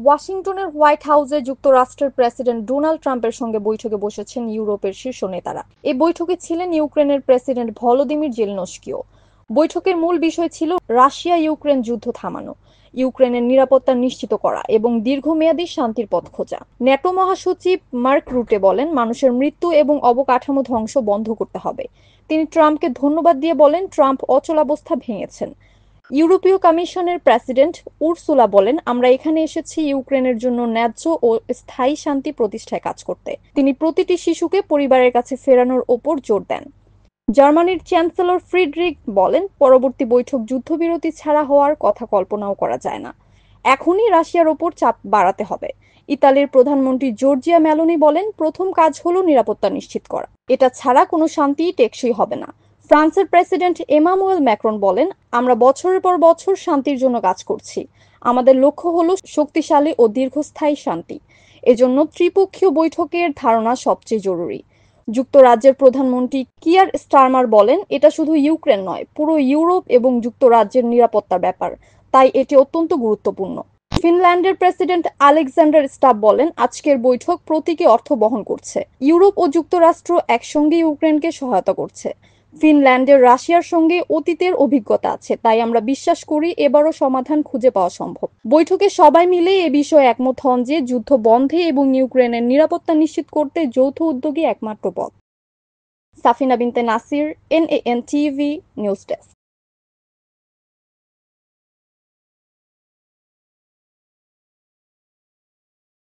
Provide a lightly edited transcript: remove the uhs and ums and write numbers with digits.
ওয়াশিংটনের হোয়াইট হাউসে যুক্তরাষ্ট্রের প্রেসিডেন্ট ডোনাল্ড ট্রাম্পের সঙ্গে বৈঠকে বসেছেন ইউরোপের শীর্ষ নেতারা। এই বৈঠকে ছিলেন ইউক্রেনের প্রেসিডেন্ট ভলোদিমির জেলেনস্কিও। বৈঠকের মূল বিষয় ছিল রাশিয়া ইউক্রেন যুদ্ধ থামানো, ইউক্রেনের নিরাপত্তা নিশ্চিত করা এবং দীর্ঘমেয়াদী শান্তির পথ খোঁজা। ন্যাটো মহাসচিব মার্ক রুটে বলেন, মানুষের মৃত্যু এবং অবকাঠামো ধ্বংস বন্ধ করতে হবে। তিনি ট্রাম্পকে ধন্যবাদ দিয়ে বলেন, ট্রাম্প অচলাবস্থা ভেঙেছেন। ইউরোপীয় কমিশনের প্রেসিডেন্ট উরসুলা বলেন, আমরা এখানে এসেছি ইউক্রেনের জন্য ন্যায্য ও স্থায়ী শান্তি প্রতিষ্ঠায় কাজ করতে। তিনি প্রতিটি শিশুকে পরিবারের কাছে ফেরানোর ওপর জোর দেন। জার্মানির চ্যান্সেলর ফ্রিডরিখ বলেন, পরবর্তী বৈঠক যুদ্ধবিরতি ছাড়া হওয়ার কথা কল্পনাও করা যায় না। এখনই রাশিয়ার ওপর চাপ বাড়াতে হবে। ইতালির প্রধানমন্ত্রী জর্জিয়া মেলোনি বলেন, প্রথম কাজ হলো নিরাপত্তা নিশ্চিত করা। এটা ছাড়া কোনো শান্তিই টেকসই হবে না। ফ্রান্সের প্রেসিডেন্ট এমানুয়েল ম্যাক্রন বলেন, আমরা বছরের পর বছর শান্তির জন্য কাজ করছি। আমাদের লক্ষ্য হলো শক্তিশালী ও দীর্ঘস্থায়ী শান্তি। এজন্য ত্রিপক্ষীয় বৈঠকের ধারণা সবচেয়ে জরুরি। যুক্তরাজ্যের প্রধানমন্ত্রী কিয়ার স্টারমার বলেন, এটা শুধু ইউক্রেন নয়, পুরো ইউরোপ এবং যুক্তরাজ্যের নিরাপত্তার ব্যাপার, তাই এটি অত্যন্ত গুরুত্বপূর্ণ। ফিনল্যান্ডের প্রেসিডেন্ট আলেকজান্ডার স্টাব বলেন, আজকের বৈঠক প্রতীকী অর্থ বহন করছে। ইউরোপ ও যুক্তরাষ্ট্র একসঙ্গে ইউক্রেনকে সহায়তা করছে। ফিনল্যান্ডের রাশিয়ার সঙ্গে অতীতের অভিজ্ঞতা আছে, তাই আমরা বিশ্বাস করি এবারও সমাধান খুঁজে পাওয়া সম্ভব। বৈঠকে সবাই মিলে এ বিষয়ে একমত হন যে যুদ্ধ বন্ধে এবং ইউক্রেনের নিরাপত্তা নিশ্চিত করতে যৌথ উদ্যোগই একমাত্র পথ। সাফিনা বিনতে Nasir, NAN TV, news desk.